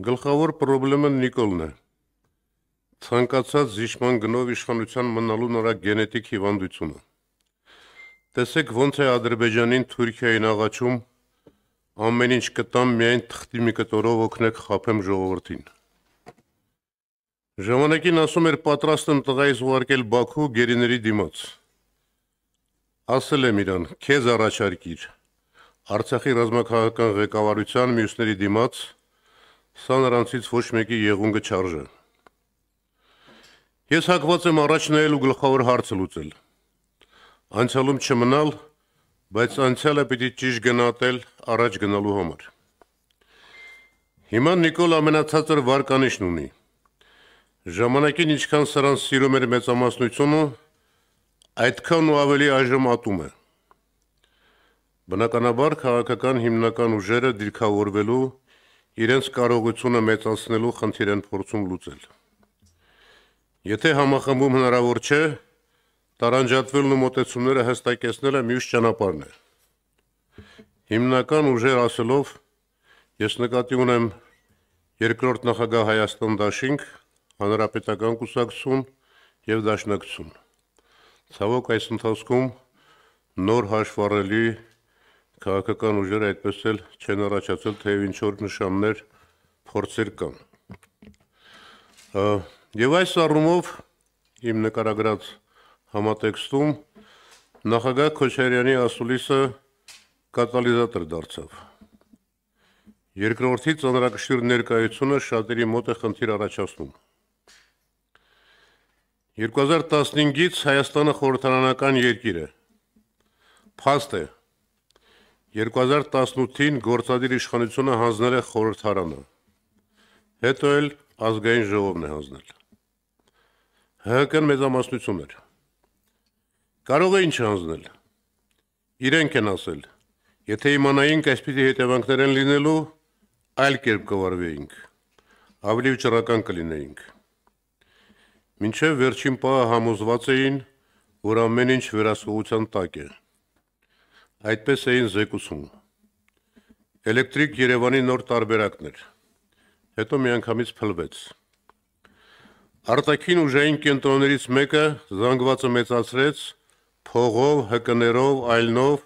Գլխավոր պրոբլեմը Նիկոլն է։ Ցանկացած զիջման գնով իշխանության մնալու նրա գենետիկ հիվանդությունը։ Տեսեք ոնց է Ադրբեջանին Թուրքիային աղաչում, ամեն ինչ կտամ, միայն թղթի մի կտորով օգնեք խաբեմ ժողովրդին։ Ժամանակին ասում էր պատրաստ եմ տղայիս ուղարկել Բաքու գերիների դիմաց։ Ասել եմ իրան, քեզ առաջարկիր, Արցախի ռազմաքաղաքական ղեկավարության մյուսների դիմաց, սա նրանցից ոչ մեկի եղունգը չարժե։ Ես հակված եմ առաջ նայել ու գլխավոր հարցը լուծել։ Անցյալում չմնալ, բայց անցյալը պիտի ճիշտ գնահատել առաջ գնալու համար։ Հիմա Նիկոլ ամենացածր վարկանիշն ունի։ Ժամանակին ինչքան սրան սիրում էր մեծամասնությունը, այդքան ու ավելի այժմ ատում է։ Բնականաբար քաղաքական հիմնական ուժերը դիրքավորվելու, իրենց կարողությունը մեծացնելու խնդիր են փորձում լուծել։ Եթե համախմբում հնարավոր չէ, տարանջատվելն ու մոտեցումները հստակեցնելը մյուս ճանապարհն է։ Հիմնական ուժեր ասելով, ես նկատի ունեմ երկրորդ նախագահ Հայաստան դաշինք, Հանրապետական կուսակցություն եւ Դաշնակցություն։ Ցավոք այս ընթացքում նոր հաշվառելի քաղաքական ուժերը այդպես էլ չեն առաջացել, թեև ինչ-որ նշաններ, փորձեր կան։ Եվ այս առումով իմ նկարագրած համատեքստում նախագահ Քոչարյանի ասուլիսը կատալիզատոր դարձավ։ Երկրորդի ծանրակշիռ ներկայությունը շատերի մոտ է խնդիր առաջացնում։ 2015-ից Հայաստանը խորհրդարանական երկիր է։ Փաստ է։ 2018-ին գործադիր իշխանությունը հանձնել է խորհրդարանը։ Հետո էլ ազգային ժողովն է հանձնել։ ՀՀԿ-ն մեծամասնություն էր։ Կարող է ինչ հանձնել։ Իրենք են ասել, եթե իմանայինք այսպիսի հետևանքներ են լինելու, այլ կերպ կվարվեինք, ավելի վճռական կլինեինք։ Մինչև վերջին պահը համոզված էին, որ ամեն ինչ վերահսկողության տակ է։ Այդպես էին զեկուցում։ Էլեկտրիկ Երևանի նոր տարբերակն էր։ Հետո միանգամից փլվեց։ Արտաքին ուժային կենտրոններից մեկը զանգվածը մեծացրեց, փողով, ՀԿ-ներով, այլնով։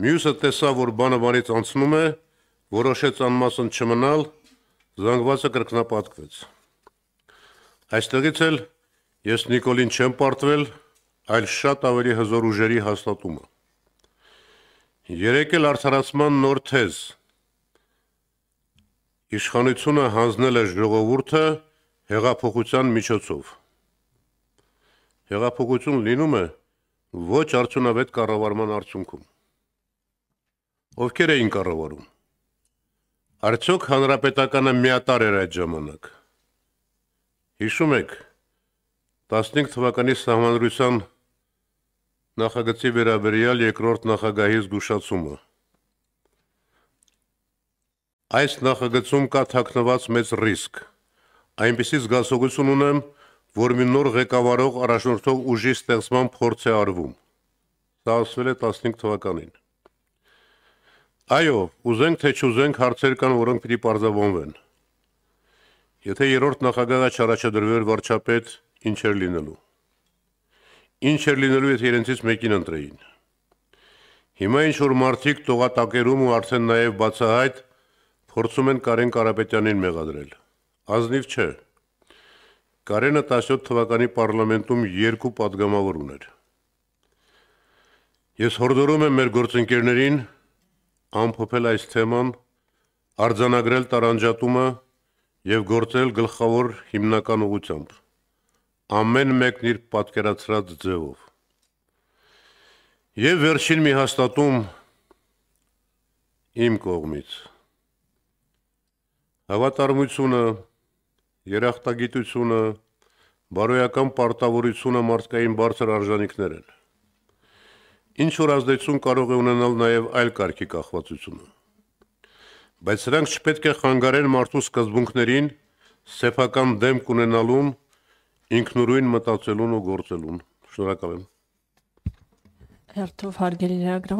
Մյուսը տեսավ, որ բանը բանից անցնում է, որոշեց անմասն չմնալ, զանգվածը կրկնապատկվեց։ Այստեղից էլ ես Նիկոլին չեմ պարտվել, այլ շատ ավելի հզոր ուժերի հաստատումը։ Երեկ էլ արդարացման նոր թեզ։ Իշխանությունը հանձնել է ժողովուրդը հեղափոխության միջոցով։ Հեղափոխություն լինում է ոչ արդյունավետ կառավարման արդյունքում։ Ովքեր էին կառավարում։ Արդյոք հանրապետականը միատար էր այդ ժամանակ։ Հիշում եք 15 թվականի սահմանադրության նախագծի վերաբերյալ երկրորդ նախագահի զգուշացումը։ Այս նախագծում կա թաքնված մեծ ռիսկ։ Այնպիսի զգացողություն ունեմ, որ մի նոր ղեկավարող առաջնորդող ուժի ստեղծման փորձ է արվում։ Սա ասվել է 15 թվականին։ Այո, ուզենք թե չուզենք հարցեր կան, որոնք պիտի պարզաբանվեն։ Եթե երրորդ նախագահը չառաջադրվեր վարչապետ, ինչ էր լինելու։ Ինչ էր լինելու, եթե իրենցից մեկին ընտրեին։ Հիմա ինչ-որ մարդիկ տողատակերում ու արդեն նաև բացահայտ փորձում են Կարեն Կարապետյանին մեղադրել։ Ազնիվ չէ։ Կարենը 17 թվականի պարլամենտում 2 պատգամավոր ուներ։ Ես հորդորում եմ մեր գործընկերներին ամփոփել այս թեման, արձանագրել տարանջատումը և գործել գլխավոր հիմնական ուղղությամբ, ամեն մեկն իր պատկերացրած ձևով։ Եվ վերջին մի հաստատում իմ կողմից։ Հավատարմությունը, երախտագիտությունը, բարոյական պարտավորությունը մարդկային բարձր արժանիքներ են։ Ինչ-որ ազդեցություն կարող է ունենալ նաև այլ կարգի կախվածությունը։ Բայց սրանք չպետք է խանգարեն մարդու սկզբունքներին, սեփական դեմք ունենալուն, ինքնուրույն մտածելուն ու գործելուն։ Շնորհակալ եմ։ Հերթով հարգելի լրագրող